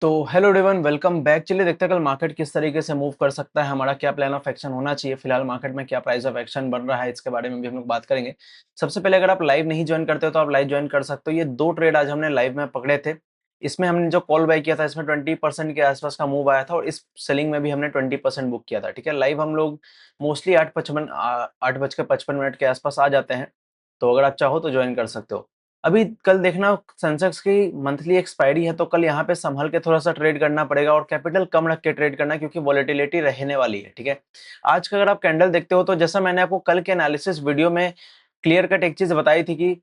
तो hello everyone, welcome back. चलिए देखते हैं कल मार्केट किस तरीके से मूव कर सकता है, हमारा क्या प्लान ऑफ एक्शन होना चाहिए, फिलहाल मार्केट में क्या प्राइस ऑफ एक्शन बन रहा है, इसके बारे में भी हम लोग बात करेंगे। सबसे पहले अगर आप लाइव नहीं ज्वाइन करते हो तो आप लाइव ज्वाइन कर सकते हो। ये दो ट्रेड आज हमने लाइव में पकड़े थे। इसमें हमने जो कॉल बाय किया था इसमें 20% के आसपास का मूव आया था और इस सेलिंग में भी हमने 20% बुक किया था। ठीक है, लाइव हम लोग मोस्टली 8:55 के आसपास आ जाते हैं। तो अगर आप चाहो तो ज्वाइन कर सकते हो। अभी कल देखना, सेंसेक्स की मंथली एक्सपायरी है तो कल यहाँ पे संभल के थोड़ा सा ट्रेड करना पड़ेगा और कैपिटल कम रख के ट्रेड करना, क्योंकि वॉलेटिलिटी रहने वाली है। ठीक है, आज का अगर आप कैंडल देखते हो तो जैसा मैंने आपको कल के एनालिसिस वीडियो में क्लियर कट एक चीज बताई थी कि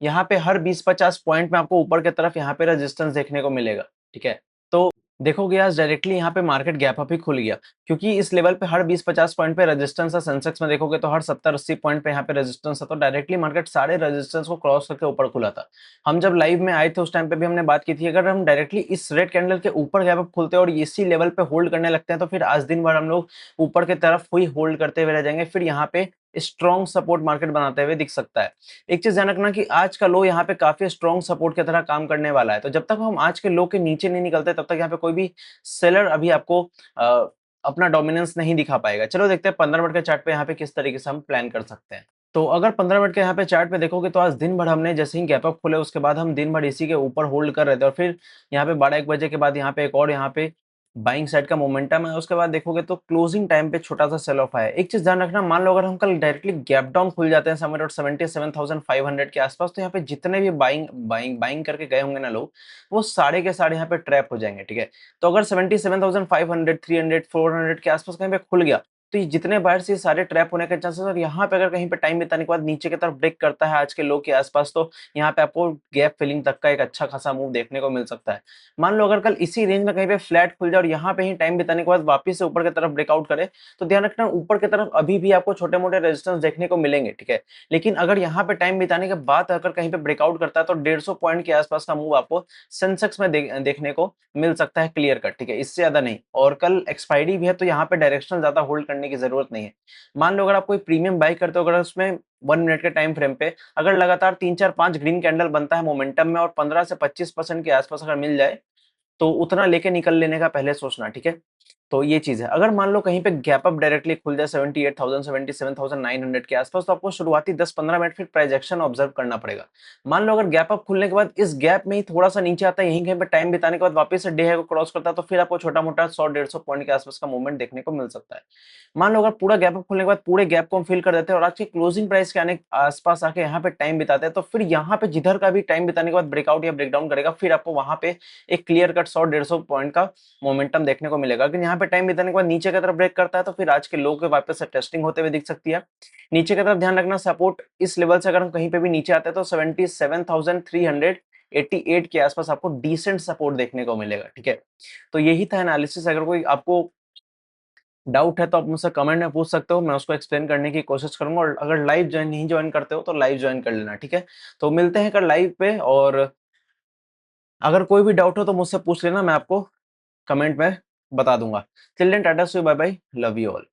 यहाँ पे हर 20-50 पॉइंट में आपको ऊपर की तरफ यहाँ पे रेजिस्टेंस देखने को मिलेगा। ठीक है, तो देखोगे आज डायरेक्टली यहाँ पे मार्केट गैप अप ही खुल गया, क्योंकि इस लेवल पे हर 20-50 पॉइंट पे रेजिस्टेंस है। सेंसेक्स में देखोगे तो हर 70-80 पॉइंट पे यहाँ पे रेजिस्टेंस है, तो डायरेक्टली मार्केट सारे रेजिस्टेंस को क्रॉस करके ऊपर खुला था। हम जब लाइव में आए थे उस टाइम पे भी हमने बात की थी, अगर हम डायरेक्टली इस रेड कैंडल के ऊपर गैप अप खुलते हैं और इसी लेवल पे होल्ड करने लगते हैं तो फिर आज दिन भर हम लोग ऊपर की तरफ हुई होल्ड करते हुए रह जाएंगे, फिर यहाँ पे स्ट्रॉन्ग सपोर्ट मार्केट बनाते हुए दिख सकता है। एक चीज ध्यान रखना कि आज का लो यहाँ पे काफी स्ट्रॉन्ग सपोर्ट की तरह काम करने वाला है, तो जब तक हम आज के लो के नीचे नहीं निकलते तब तक यहाँ पे कोई भी सेलर अभी आपको अपना डोमिनेंस नहीं दिखा पाएगा। चलो देखते हैं 15 मिनट के चार्ट पे यहाँ पे किस तरीके से हम प्लान कर सकते हैं। तो अगर 15 मिनट के यहाँ पे चार्ट पे देखोगे तो आज दिन भर हमने जैसे ही गैप अप खुले उसके बाद हम दिन भर इसी के ऊपर होल्ड कर रहे थे और फिर यहाँ पे 12-1 बजे के बाद यहाँ पे एक और यहाँ पे बाइंग साइड का मोमेंटम है। उसके बाद देखोगे तो क्लोजिंग टाइम पे छोटा सा सेल ऑफ आया। एक चीज ध्यान रखना, मान लो अगर हम कल डायरेक्टली गैप डाउन खुल जाते हैं समवेयर 77,500 के आसपास, तो यहाँ पे जितने भी बाइंग बाइंग बाइंग करके गए होंगे ना लोग, वो सारे के सारे यहाँ पे ट्रैप हो जाएंगे। ठीक है, तो अगर 77,500, 300, 400 के आसपास कहीं पे खुल गया तो ये जितने बायर्स, ये सारे ट्रैप होने के चांसेस। और यहाँ पे अगर कहीं पे टाइम बिताने के बाद नीचे की तरफ ब्रेक करता है आज के लो के आसपास, तो यहाँ पे आपको गैप फिलिंग तक का एक अच्छा खासा मूव देखने को मिल सकता है। मान लो अगर कल इसी रेंज में कहीं पे फ्लैट खुल जाए और यहाँ पे ही टाइम बिताने के बाद वापस से ऊपर की तरफ ब्रेकआउट करे, तो ध्यान रखना ऊपर की तरफ अभी भी आपको छोटे मोटे रेजिस्टेंस देखने को मिलेंगे। ठीक है, लेकिन अगर यहाँ पे टाइम बिताने के बाद अगर कहीं पे ब्रेकआउट करता है तो 150 पॉइंट के आसपास का मूव आपको सेंसेक्स में देखने को मिल सकता है, क्लियर कट। ठीक है, इससे ज्यादा नहीं। और कल एक्सपायरी भी है तो यहाँ पे डायरेक्शनल ज्यादा होल्ड करने की जरूरत नहीं है। मान लो अगर आप कोई प्रीमियम बाई करते हो, अगर उसमें 1 मिनट के टाइम फ्रेम पे अगर लगातार 3-4-5 ग्रीन कैंडल बनता है मोमेंटम में और 15 से 25% के आसपास अगर मिल जाए, तो उतना लेके निकल लेने का पहले सोचना। ठीक है, तो ये चीज है। अगर मान लो कहीं पे गैप अप डायरेक्टली खुल जाए 78,000 77,900 के आसपास, तो आपको शुरुआती 10-15 मिनट फिर प्राइजेक्शन ऑब्जर्व करना पड़ेगा। मान लो अगर गैप अप खुलने के बाद इस गैप में ही थोड़ा सा नीचे आता है, यहीं कहीं पे टाइम बिताने के बाद वापस से डे है को क्रॉस करता है, तो फिर आपको छोटा मोटा 100-150 पॉइंट के आसपास का मूवमेंट देखने को मिल सकता है। मान लो अगर पूरा गैप अप खुलने के बाद पूरे गैप को हम फिल कर देते हैं और आज के क्लोजिंग प्राइस के आने आसपास आके यहाँ पे टाइम बिताते हैं, तो फिर यहाँ पे जिधर का भी टाइम बिताने के बाद ब्रेकआउट या ब्रेकडाउन करेगा, फिर आपको वहां पे एक क्लियर कट 100-150 पॉइंट का मोमेंटम देखने को मिलेगा। अगर यहाँ पे टाइम बिताने के बाद नीचे की तरफ ब्रेक करता है तो फिर आज के लो के वापस से टेस्टिंग होते हुए दिख सकती है। नीचे की तरफ ध्यान रखना, सपोर्ट इस लेवल से अगर हम कहीं पे भी नीचे आते हैं तो 77,388 के आसपास आपको डिसेंट सपोर्ट देखने को मिलेगा। ठीक है, तो यही था एनालिसिस। अगर कोई आपको डाउट है तो आप मुझसे कमेंट में पूछ सकते हो, मैं उसको एक्सप्लेन करने की कोशिश करूंगा। और अगर लाइव ज्वाइन नहीं ज्वाइन करते हो तो लाइव ज्वाइन कर लेना। ठीक है, तो मिलते हैं कल लाइव पे, और अगर कोई भी डाउट हो तो मुझसे पूछ लेना, मैं आपको कमेंट में बता दूंगा। Till then tata, see bye bye, love you all.